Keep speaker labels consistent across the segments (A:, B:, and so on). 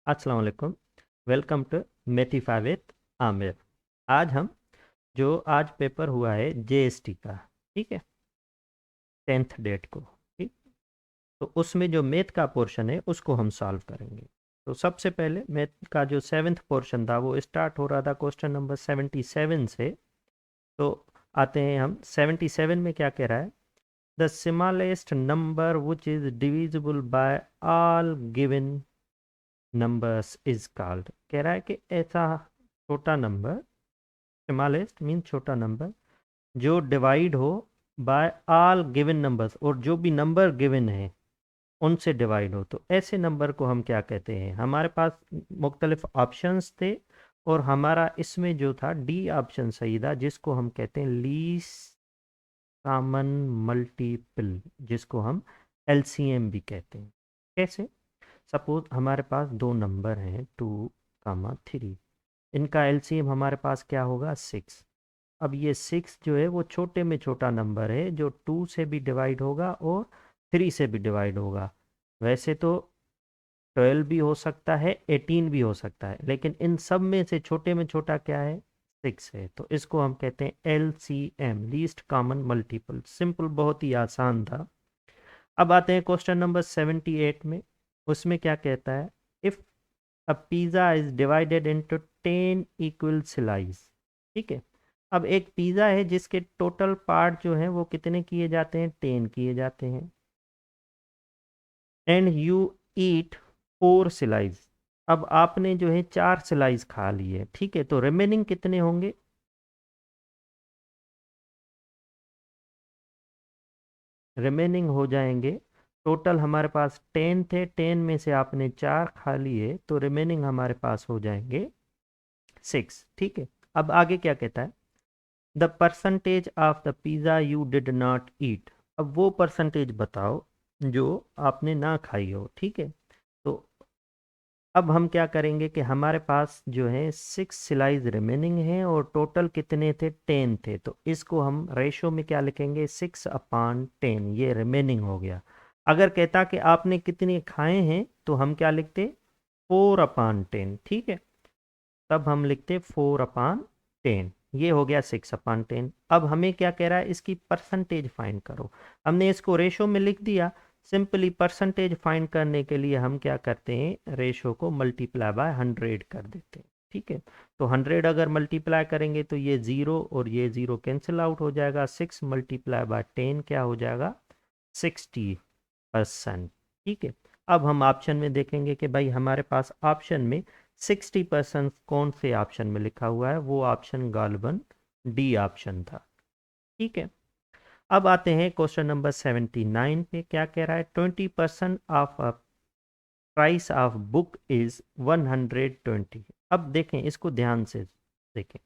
A: अस्सलाम वालेकुम। Welcome to Mathify with Aamir. आज हम आज पेपर हुआ है जेएसटी का, ठीक है, 10th डेट को, ठीक। तो उसमें जो मैथ का पोर्शन है उसको हम सॉल्व करेंगे। तो सबसे पहले मैथ का जो 7th पोर्शन था वो स्टार्ट हो रहा था क्वेश्चन नंबर 77 से। तो आते हैं हम 77 में, क्या कह रहा है? The smallest number which is divisible by all given numbers is called. कह रहा है कि ऐसा छोटा नंबर, स्मॉलेस्ट मीन छोटा नंबर, जो डिवाइड हो बाय ऑल गिवन नंबर्स, और जो भी नंबर गिवन है उनसे डिवाइड हो, तो ऐसे नंबर को हम क्या कहते हैं? हमारे पास मुख्तलिफ ऑप्शंस थे और हमारा इसमें जो था डी ऑप्शन सही था, जिसको हम कहते हैं लीस्ट कॉमन मल्टीपल, जिसको हम एलसीएम भी कहते हैं। कैसे? सपोज हमारे पास दो नंबर हैं 2, 3, इनका एलसीएम हमारे पास क्या होगा? 6। अब ये 6 जो है वो छोटे में छोटा नंबर है जो 2 से भी डिवाइड होगा और 3 से भी डिवाइड होगा। वैसे तो 12 भी हो सकता है, 18 भी हो सकता है, लेकिन इन सब में से छोटे में छोटा क्या है? 6 है। तो इसको हम कहते हैं LCM, least common multiple. Simple, बहुत ही आसान था। अब आते हैं क्वेश्चन नंबर 78 में। उसमें क्या कहता है? If a pizza is divided into 10 equal slice, ठीक है। अब एक पिज़्ज़ा है जिसके टोटल पार्ट जो हैं वो कितने किए जाते हैं? 10 किए जाते हैं। And you eat 4 slice. अब आपने जो है 4 स्लाइस खा ली है, ठीक है। तो रिमेनिंग कितने होंगे? रिमेनिंग हो जाएंगे, टोटल हमारे पास 10 थे, 10 में से आपने 4 खा लिए, तो रिमेनिंग हमारे पास हो जाएंगे 6, ठीक है। अब आगे क्या कहता है? The percentage of the pizza you did not eat. अब वो परसेंटेज बताओ जो आपने ना खाई हो, ठीक है। तो अब हम क्या करेंगे कि हमारे पास जो है 6 सिलाइज रिमेनिंग हैं और टोटल कितने थे? 10 थे। तो इसको हम रेशो में क्या लिखेंगे? 6/10, ये रिमेनिंग हो गया। अगर कहता कि आपने कितने खाए हैं तो हम क्या लिखते? 4/10, ठीक है। तब हम लिखते 4/10, ये हो गया 6/10। अब हमें क्या कह रहा है? इसकी परसेंटेज फाइंड करो। हमने इसको रेशो में लिख दिया। सिंपली परसेंटेज फाइंड करने के लिए हम क्या करते हैं? रेशो को मल्टीप्लाई बाय 100 कर देते हैं, ठीक है। तो 100 अगर मल्टीप्लाई करेंगे तो ये 0 और ये 0 कैंसिल आउट हो जाएगा। 6 मल्टीप्लाई बाय 10 क्या हो जाएगा? 60%, ठीक है। अब हम ऑप्शन में देखेंगे कि भाई हमारे पास ऑप्शन में 60% कौन से ऑप्शन में लिखा हुआ है? वो ऑप्शन गालिबन डी ऑप्शन था, ठीक है। अब आते हैं क्वेश्चन नंबर 79 पे। क्या कह रहा है? 20% of a price of book is 120। अब देखें, इसको ध्यान से देखें।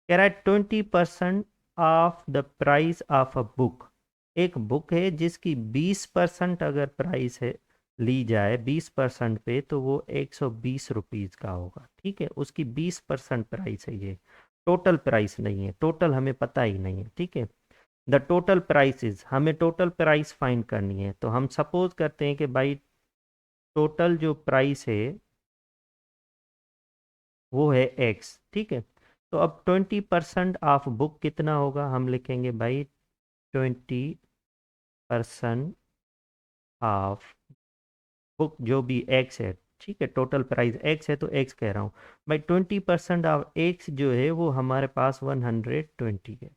A: कह रहा है 20% of the price of a book. एक बुक है जिसकी 20% अगर प्राइस है, ली जाए 20% पे, तो वो 120 रुपीज़ का होगा, ठीक है। उसकी 20% प्राइस है, ये टोटल प्राइस नहीं है। टोटल हमें पता ही नहीं है, ठीक है। द टोटल प्राइस इज, हमें टोटल प्राइस फाइंड करनी है। तो हम सपोज करते हैं कि भाई टोटल जो प्राइस है वो है एक्स, ठीक है। तो अब 20% ऑफ बुक कितना होगा? हम लिखेंगे भाई 20% ऑफ बुक, जो भी एक्स है, ठीक है। टोटल प्राइस एक्स है तो एक्स कह रहा हूँ भाई। 20% ऑफ एक्स जो है वो हमारे पास 120 है।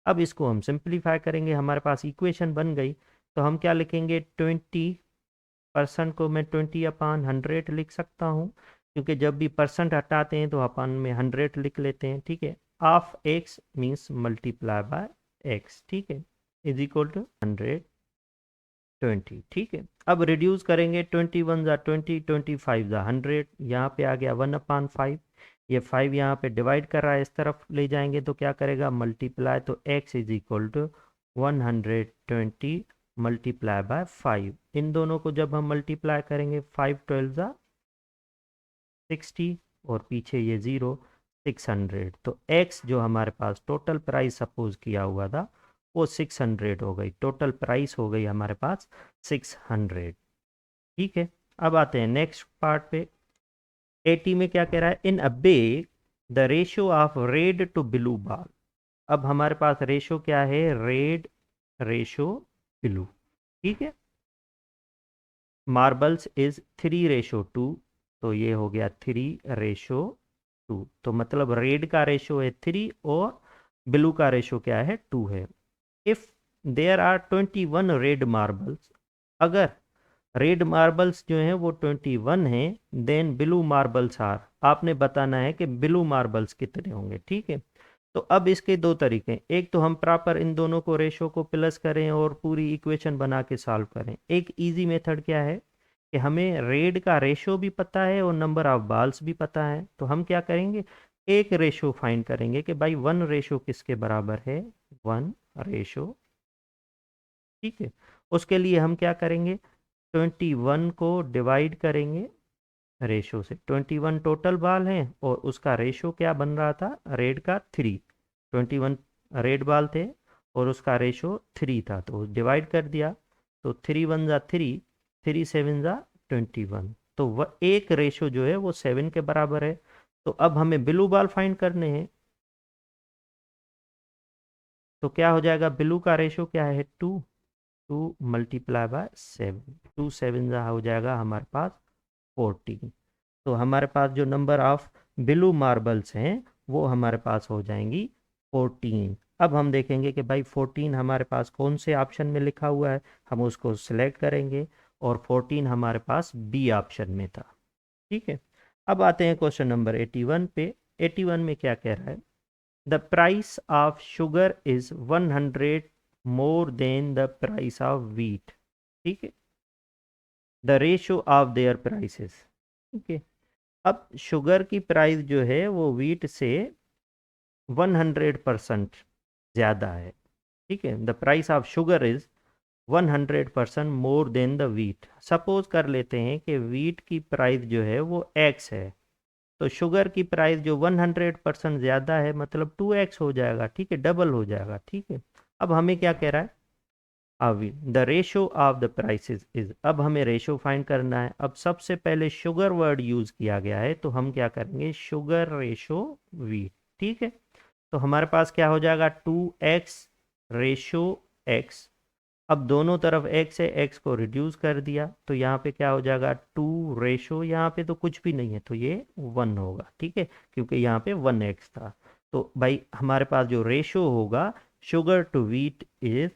A: अब इसको हम सिंप्लीफाई करेंगे, हमारे पास इक्वेशन बन गई। तो हम क्या लिखेंगे? 20% को मैं 20/100 लिख सकता हूँ, क्योंकि जब भी परसेंट हटाते हैं तो अपन में 100 लिख लेते हैं, ठीक है। Of x means multiply by x, ठीक है, इज इक्वल टू 120, ठीक है। अब रिड्यूस करेंगे, 21 × 20, 25 × 100, यहाँ पे आ गया 1/5। ये 5 यहाँ पे डिवाइड कर रहा है, इस तरफ ले जाएंगे तो क्या करेगा? मल्टीप्लाई। तो x is equal to 120 multiply by 5। इन दोनों को जब हम मल्टीप्लाई करेंगे, 5 × 12 = 60 और पीछे ये 0, 600। तो x जो हमारे पास टोटल प्राइस सपोज किया हुआ था वो 600 हो गई। टोटल प्राइस हो गई हमारे पास 600, ठीक है। अब आते हैं नेक्स्ट पार्ट पे। 80 में क्या कह रहा है, in a bag the ratio of red to blue ball. अब हमारे पास रेशो क्या है, रेड रेशो ब्लू, ठीक है। मार्बल्स इज 3:2, तो ये हो गया 3:2, तो मतलब रेड का रेशो है 3 और ब्लू का रेशो क्या है, 2 है। If there are 21 red marbles, अगर रेड मार्बल्स जो हैं वो 21 हैं, देन ब्लू मार्बल्स आर, आपने बताना है कि ब्लू मार्बल्स कितने होंगे, ठीक है। तो अब इसके दो तरीके हैं, एक तो हम प्रॉपर इन दोनों को रेशो को प्लस करें और पूरी इक्वेशन बना के सॉल्व करें। एक इजी मेथड क्या है कि हमें रेड का रेशो भी पता है और नंबर ऑफ बाल्स भी पता है, तो हम क्या करेंगे, एक रेशो फाइंड करेंगे कि भाई 1 रेशो किसके बराबर है, 1 रेशो, ठीक है। उसके लिए हम क्या करेंगे, 21 को डिवाइड करेंगे रेशो से। 21 टोटल बाल हैं और उसका रेशो क्या बन रहा था, रेड का 3। 21 रेड बाल थे और उसका रेशो 3 था, तो डिवाइड कर दिया, तो 3 1 जा 3, 3 7 जा 21, तो वह एक रेशो जो है वो 7 के बराबर है। तो अब हमें ब्लू बाल फाइंड करने हैं, तो क्या हो जाएगा, ब्लू का रेशो क्या है, 2, 2 मल्टीप्लाई बाय 7, 2 7 जा हो जाएगा हमारे पास 14। तो हमारे पास जो नंबर ऑफ ब्लू मार्बल्स हैं वो हमारे पास हो जाएंगी 14। अब हम देखेंगे कि भाई 14 हमारे पास कौन से ऑप्शन में लिखा हुआ है, हम उसको सिलेक्ट करेंगे और 14 हमारे पास बी ऑप्शन में था, ठीक है। अब आते हैं क्वेश्चन नंबर 81 पे। 81 में क्या कह रहा है, the price of sugar is 100 more than the price of wheat, ठीक है, the ratio of their prices, ठीक है। अब शुगर की प्राइस जो है वो वीट से 100% ज़्यादा है, ठीक है। The price of sugar is 100% more than the wheat. Suppose कर लेते हैं कि वीट की प्राइस जो है वो x है, तो शुगर की प्राइस जो 100% ज़्यादा है मतलब 2x हो जाएगा, ठीक है, डबल हो जाएगा, ठीक है। अब हमें क्या कह रहा है, अभी the ratio of the prices is, अब हमें रेशो फाइंड करना है। अब सबसे पहले शुगर वर्ड यूज किया गया है, तो हम क्या करेंगे, शुगर रेशो वी, ठीक है। तो हमारे पास क्या हो जाएगा, 2x रेशो x। अब दोनों तरफ x है, x को रिड्यूस कर दिया, तो यहाँ पे क्या हो जाएगा, 2 रेशो, यहाँ पे तो कुछ भी नहीं है तो ये 1 होगा, ठीक है, क्योंकि यहाँ पे 1x था। तो भाई हमारे पास जो रेशो होगा शुगर टू वीट इज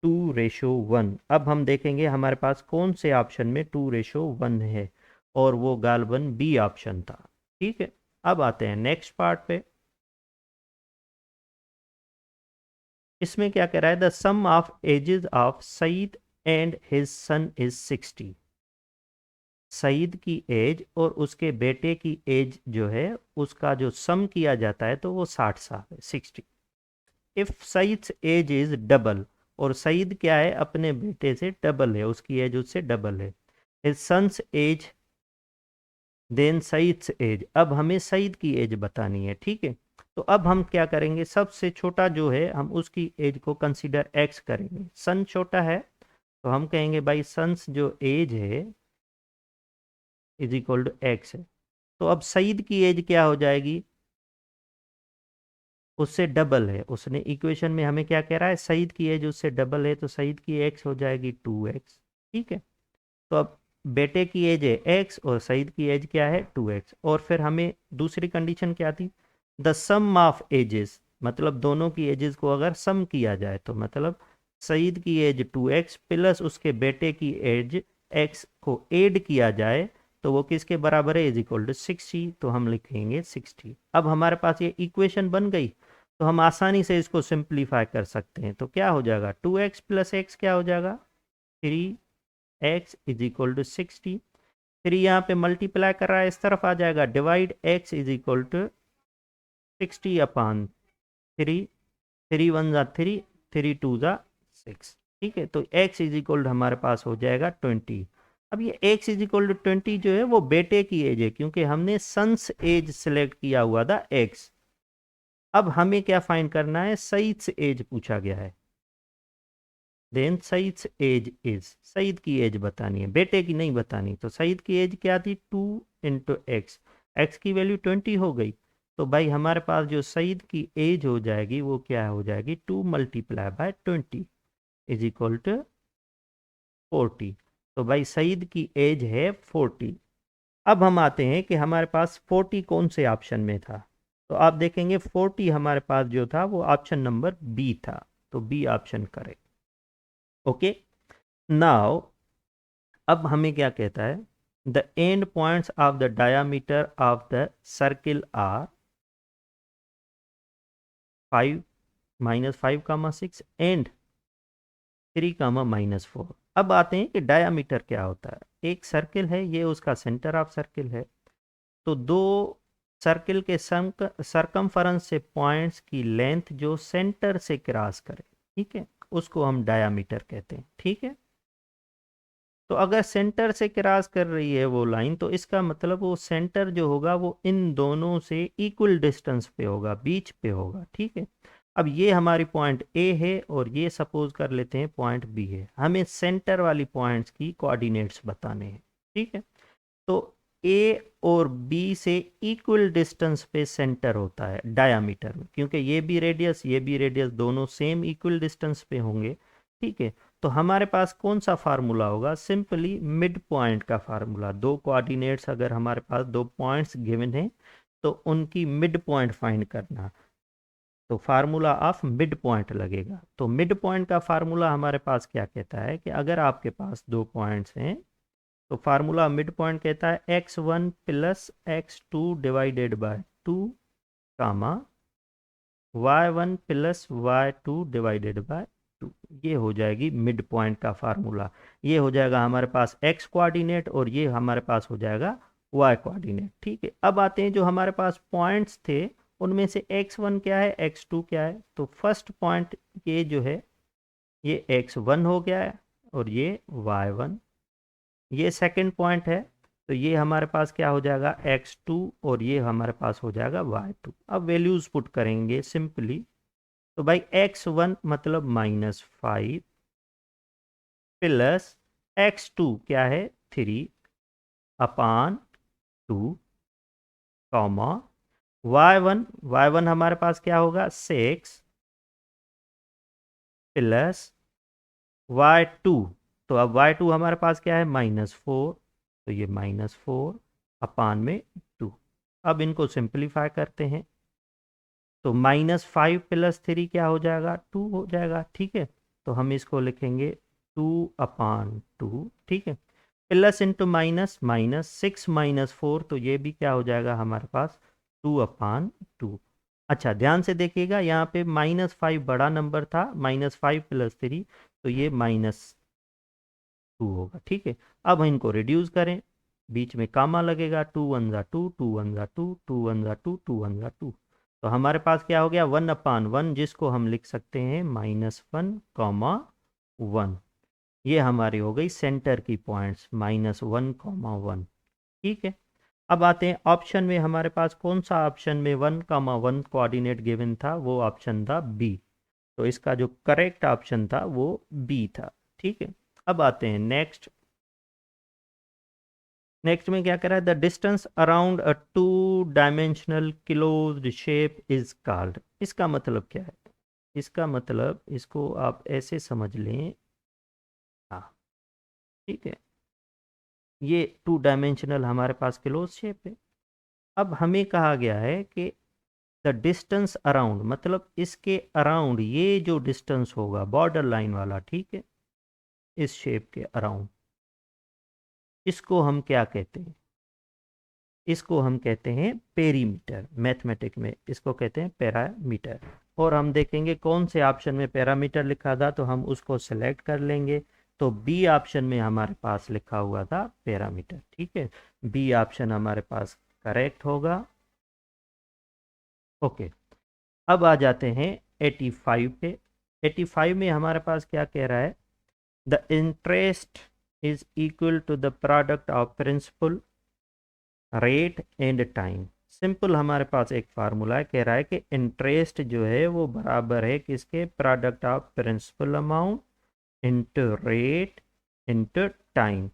A: 2:1। अब हम देखेंगे हमारे पास कौन से ऑप्शन में 2:1 है, और वो गालबन बी ऑप्शन था, ठीक है। अब आते हैं नेक्स्ट पार्ट पे। इसमें क्या कह रहा है, the sum of ages of Saeed and his son is 60। Saeed की एज और उसके बेटे की एज जो है उसका जो सम किया जाता है तो वो 60 साल है, 60। If Saeed age is double, और सईद क्या है, अपने बेटे से डबल है, उसकी एज उससे डबल है। His son's age, then Saeed age, अब हमें सईद की एज बतानी है, ठीक है। तो अब हम क्या करेंगे, सबसे छोटा जो है हम उसकी एज को कंसीडर एक्स करेंगे, सन छोटा है तो हम कहेंगे भाई सन्स जो एज है इज इक्वल टू एक्स है। तो अब सईद की एज क्या हो जाएगी, उससे डबल है, उसने इक्वेशन में हमें क्या कह रहा है, सईद की एज उससे डबल है, तो सईद की एक्स हो जाएगी 2x, ठीक है। तो अब बेटे की एज है x और सईद की एज क्या है 2x, और फिर हमें दूसरी कंडीशन क्या थी, द सम ऑफ एजेस, मतलब दोनों की एजेस को अगर सम किया जाए तो मतलब सईद की एज 2x प्लस उसके बेटे की एज x को ऐड किया जाए तो वो किसके बराबर है, इज इक्वल टू 60, तो हम लिखेंगे 60। अब हमारे पास ये इक्वेशन बन गई, तो हम आसानी से इसको सिंप्लीफाई कर सकते हैं, तो क्या हो जाएगा, 2x प्लस एक्स क्या हो जाएगा, 3x इज इक्वल टू 60। फिर यहाँ पे मल्टीप्लाई कर रहा है, इस तरफ आ जाएगा, divide x is equal to 60/3, 3 1 जा 3, 3 2 जा 6, ठीक है। तो x इज इक्वल हमारे पास हो जाएगा 20। अब ये x इज इक्वल टू 20 जो है वो बेटे की एज है, क्योंकि हमने सन्स एज सिलेक्ट किया हुआ था x। अब हमें क्या फाइंड करना है, सईद एज पूछा गया है, then Saeed age is, Saeed की एज बतानी है, बेटे की नहीं बतानी। तो सईद की एज क्या थी, 2 इंटू एक्स, एक्स की वैल्यू 20 हो गई। तो भाई हमारे पास जो सईद की एज हो जाएगी वो क्या हो जाएगी, 2 multiply by 20 is equal to 40। तो भाई सईद की एज है 40। अब हम आते हैं कि हमारे पास 40 कौन से ऑप्शन में था। तो आप देखेंगे 40 हमारे पास जो था वो ऑप्शन नंबर बी था। तो बी ऑप्शन करें। ओके, नाउ अब हमें क्या कहता है, the end points of the diameter of the circle are 5 -5, 6 एंड 3, -4। अब आते हैं कि डायामीटर क्या होता है। एक सर्किल है, ये उसका सेंटर ऑफ सर्किल है। तो दो सर्किल के सरकमफरेंस से पॉइंट्स की लेंथ जो सेंटर से क्रॉस करे, ठीक है, उसको हम डायामीटर कहते हैं। ठीक है, तो अगर सेंटर से क्रॉस कर रही है वो लाइन, तो इसका मतलब वो सेंटर जो होगा वो इन दोनों से इक्वल डिस्टेंस पे होगा, बीच पे होगा। ठीक है, अब ये हमारी पॉइंट ए है और ये सपोज कर लेते हैं पॉइंट बी है। हमें सेंटर वाली पॉइंट्स की कोऑर्डिनेट्स बताने हैं। ठीक है, तो ए और बी से इक्वल डिस्टेंस पे सेंटर होता है डायामीटर में, क्योंकि ये भी रेडियस दोनों सेम इक्वल डिस्टेंस पे होंगे। ठीक है, तो हमारे पास कौन सा फार्मूला होगा, सिंपली मिड पॉइंट का फार्मूला। दो कोऑर्डिनेट्स अगर हमारे पास दो पॉइंट्स गिवन है तो उनकी मिड पॉइंट फाइंड करना, तो फार्मूला ऑफ मिड पॉइंट लगेगा। तो मिड पॉइंट का फार्मूला हमारे पास क्या कहता है कि अगर आपके पास दो पॉइंट्स हैं तो फार्मूला मिड पॉइंट कहता है x1 plus x2 divided by 2 comma y1 plus y2 divided by 2। ये हो जाएगी मिड पॉइंट का फार्मूला। ये हो जाएगा हमारे पास x कोऑर्डिनेट और ये हमारे पास हो जाएगा y कोऑर्डिनेट। ठीक है, अब आते हैं जो हमारे पास पॉइंट्स थे उनमें से x1 क्या है, x2 क्या है। तो फर्स्ट पॉइंट ये जो है ये x1 हो गया है और ये y1। ये सेकंड पॉइंट है, तो ये हमारे पास क्या हो जाएगा x2 और ये हमारे पास हो जाएगा y2। अब वैल्यूज पुट करेंगे सिंपली, तो भाई x1 मतलब -5 प्लस x2 क्या है 3 अपान 2 कॉमा y1 हमारे पास क्या होगा 6 प्लस y2। तो अब y2 हमारे पास क्या है -4, तो ये -4 अपान में 2। अब इनको सिंप्लीफाई करते हैं, तो -5 प्लस 3 क्या हो जाएगा 2 हो जाएगा। ठीक है, तो हम इसको लिखेंगे 2 अपान 2। ठीक है, प्लस इंटू माइनस, -6 -4, तो ये भी क्या हो जाएगा हमारे पास 2 अपान 2। अच्छा ध्यान से देखिएगा, यहाँ पे -5 बड़ा नंबर था, -5 प्लस 3, तो ये -2 होगा। ठीक है, अब इनको रिड्यूस करें, बीच में कामा लगेगा, 2 1 जा 2, 2 1 जा 2, 2 1 जा 2, 2 1 जा 2। तो हमारे पास क्या हो गया 1 अपान 1, जिसको हम लिख सकते हैं -1 कॉमा 1। ये हमारी हो गई सेंटर की पॉइंट्स -1 कॉमा 1। ठीक है, अब आते हैं ऑप्शन में, हमारे पास कौन सा ऑप्शन में 1,1 कोऑर्डिनेट गिवन था, वो ऑप्शन था बी। तो इसका जो करेक्ट ऑप्शन था वो बी था। ठीक है, अब आते हैं नेक्स्ट। नेक्स्ट में क्या करा है, the distance around a 2 dimensional closed shape is called. इसका मतलब क्या है, इसका मतलब इसको आप ऐसे समझ लें। हाँ, ठीक है, ये 2 डायमेंशनल हमारे पास क्लोज शेप है। अब हमें कहा गया है कि द डिस्टेंस अराउंड, मतलब इसके अराउंड ये जो डिस्टेंस होगा बॉर्डर लाइन वाला, ठीक है, इस शेप के अराउंड, इसको हम क्या कहते हैं, इसको हम कहते हैं पेरीमीटर। मैथमेटिक में इसको कहते हैं पैरामीटर। और हम देखेंगे कौन से ऑप्शन में पैरामीटर लिखा था, तो हम उसको सेलेक्ट कर लेंगे। तो बी ऑप्शन में हमारे पास लिखा हुआ था पैरामीटर। ठीक है, बी ऑप्शन हमारे पास करेक्ट होगा। ओके, अब आ जाते हैं 85 पे। 85 में हमारे पास क्या कह रहा है, the interest is equal to the product of principal rate and time. Simple हमारे पास एक फार्मूला है, कह रहा है कि इंटरेस्ट जो है वो बराबर है किसके, product of principal amount into rate into time.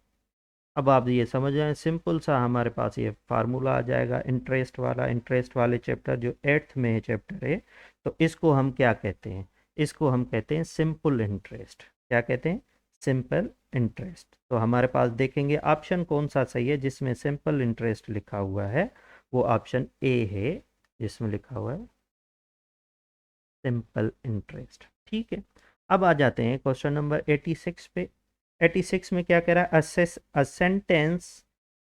A: अब आप ये समझ जाएं, सिंपल सा हमारे पास ये फार्मूला आ जाएगा इंटरेस्ट वाला। इंटरेस्ट वाले चैप्टर जो 8th में है चैप्टर है, तो इसको हम क्या कहते हैं? इसको हम कहते हैं सिंपल इंटरेस्ट। क्या कहते हैं? Simple interest. तो हमारे पास देखेंगे ऑप्शन कौन सा सही है जिसमें सिंपल इंटरेस्ट लिखा हुआ है, वो ऑप्शन ए है जिसमें लिखा हुआ है सिंपल इंटरेस्ट। ठीक है, अब आ जाते हैं क्वेश्चन नंबर 86 पे। 86 में क्या कह रहा है? Assess a sentence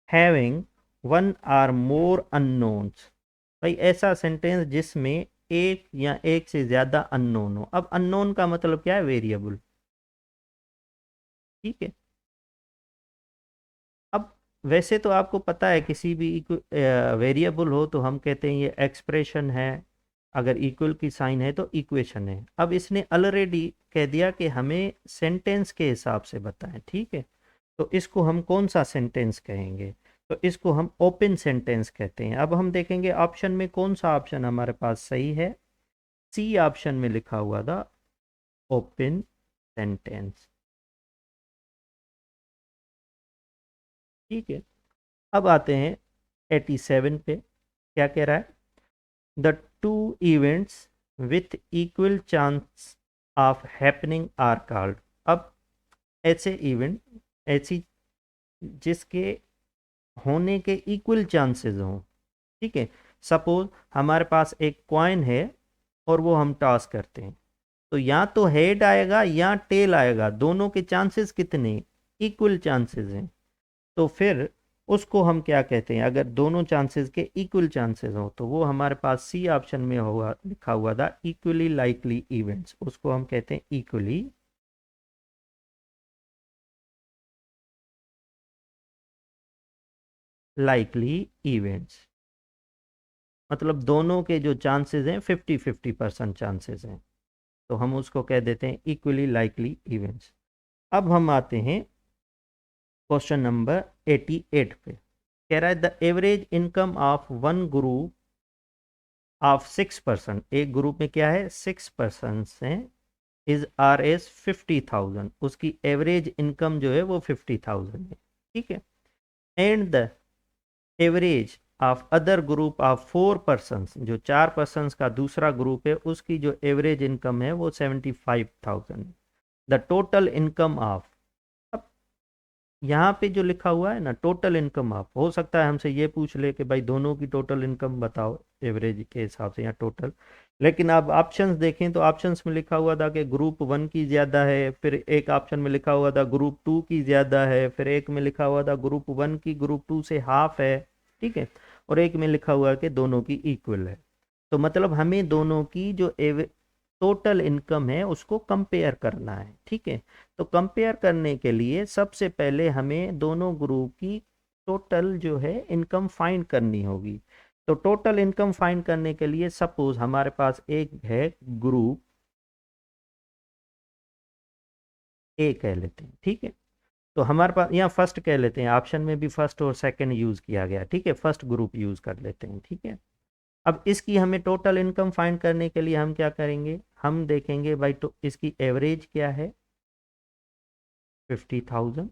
A: having one or more unknowns. भाई ऐसा सेंटेंस जिसमें एक या एक से ज्यादा अननोन हो। अब अननोन का मतलब क्या है? वेरिएबल। ठीक है, अब वैसे तो आपको पता है किसी भी वेरिएबल हो तो हम कहते हैं ये एक्सप्रेशन है, अगर इक्वल की साइन है तो इक्वेशन है। अब इसने ऑलरेडी कह दिया कि हमें सेंटेंस के हिसाब से बताएं। ठीक है, तो इसको हम कौन सा सेंटेंस कहेंगे? तो इसको हम ओपन सेंटेंस कहते हैं। अब हम देखेंगे ऑप्शन में कौन सा ऑप्शन हमारे पास सही है। सी ऑप्शन में लिखा हुआ था ओपन सेंटेंस। ठीक है, अब आते हैं 87 पे। क्या कह रहा है? The two events with equal chance of happening are called. अब ऐसे इवेंट, ऐसी जिसके होने के इक्वल चांसेस हों। ठीक है, सपोज हमारे पास एक कॉइन है और वो हम टॉस करते हैं, तो या तो हेड आएगा या टेल आएगा, दोनों के चांसेस कितने? इक्वल चांसेस हैं। तो फिर उसको हम क्या कहते हैं? अगर दोनों चांसेस के इक्वल चांसेस हो तो वो हमारे पास सी ऑप्शन में हुआ लिखा हुआ था इक्वली लाइकली इवेंट्स। उसको हम कहते हैं इक्वली लाइकली इवेंट्स। मतलब दोनों के जो चांसेस हैं 50-50% चांसेस हैं, तो हम उसको कह देते हैं इक्वली लाइकली इवेंट्स। अब हम आते हैं क्वेश्चन नंबर 88 पे। कह रहा है the average income of one group of 6%। एक ग्रुप में क्या है? 6% हैं, इज आर एस 50,000। उसकी एवरेज इनकम जो है वो 50,000 है। ठीक है, and the average of other group of 4%, जो 4% का दूसरा ग्रुप है उसकी जो एवरेज इनकम है वो 75,000। The total income of. अब यहाँ पे जो लिखा हुआ है ना टोटल इनकम ऑफ, हो सकता है हमसे ये पूछ ले कि भाई दोनों की टोटल इनकम बताओ एवरेज के हिसाब से या टोटल। लेकिन अब ऑप्शंस देखें तो ऑप्शंस में लिखा हुआ था कि ग्रुप वन की ज़्यादा है, फिर एक ऑप्शन में लिखा हुआ था ग्रुप टू की ज़्यादा है, फिर एक में लिखा हुआ था ग्रुप वन की ग्रुप टू से हाफ है। ठीक है, और एक में लिखा हुआ है कि दोनों की इक्वल है। तो मतलब हमें दोनों की जो टोटल इनकम है उसको कंपेयर करना है। ठीक है, तो कंपेयर करने के लिए सबसे पहले हमें दोनों ग्रुप की टोटल जो है इनकम फाइंड करनी होगी। तो टोटल इनकम फाइंड करने के लिए सपोज हमारे पास एक है ग्रुप ए कह लेते हैं। ठीक है, तो हमारे पास यहाँ फर्स्ट कह लेते हैं, ऑप्शन में भी फर्स्ट और सेकंड यूज किया गया। ठीक है, फर्स्ट ग्रुप यूज कर लेते हैं। ठीक है, अब इसकी हमें टोटल इनकम फाइंड करने के लिए हम क्या करेंगे? हम देखेंगे भाई तो इसकी एवरेज क्या है? 50,000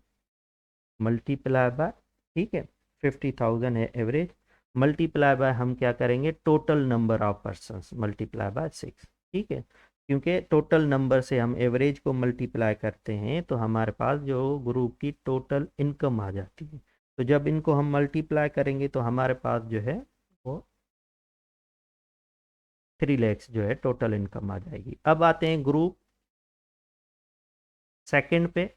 A: मल्टीप्लाई बाय, ठीक है, 50,000 है एवरेज, मल्टीप्लाई बाय हम क्या करेंगे? Total number of persons multiply by 6। ठीक है, क्योंकि टोटल नंबर से हम एवरेज को मल्टीप्लाई करते हैं तो हमारे पास जो ग्रुप की टोटल इनकम आ जाती है। तो जब इनको हम मल्टीप्लाई करेंगे तो हमारे पास जो है वो 3 lakhs जो है टोटल इनकम आ जाएगी। अब आते हैं ग्रुप सेकंड पे।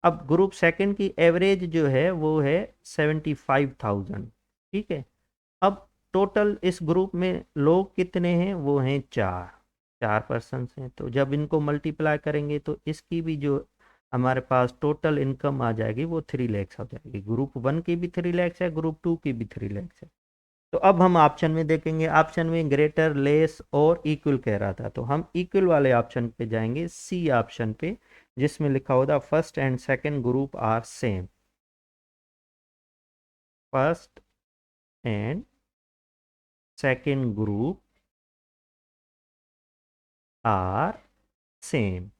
A: अब ग्रुप सेकंड की एवरेज जो है वो है 75,000। ठीक है, अब टोटल इस ग्रुप में लोग कितने हैं? वो हैं चार, 4% हैं। तो जब इनको मल्टीप्लाई करेंगे तो इसकी भी जो हमारे पास टोटल इनकम आ जाएगी वो 3 lakhs हो जाएगी। ग्रुप वन की भी 3 lakhs है, ग्रुप टू की भी 3 lakhs है। तो अब हम ऑप्शन में देखेंगे, ऑप्शन में ग्रेटर लेस और इक्वल कह रहा था, तो हम इक्वल वाले ऑप्शन पे जाएंगे, सी ऑप्शन पे, जिसमें लिखा होगा first and second group are same. First and second group are same.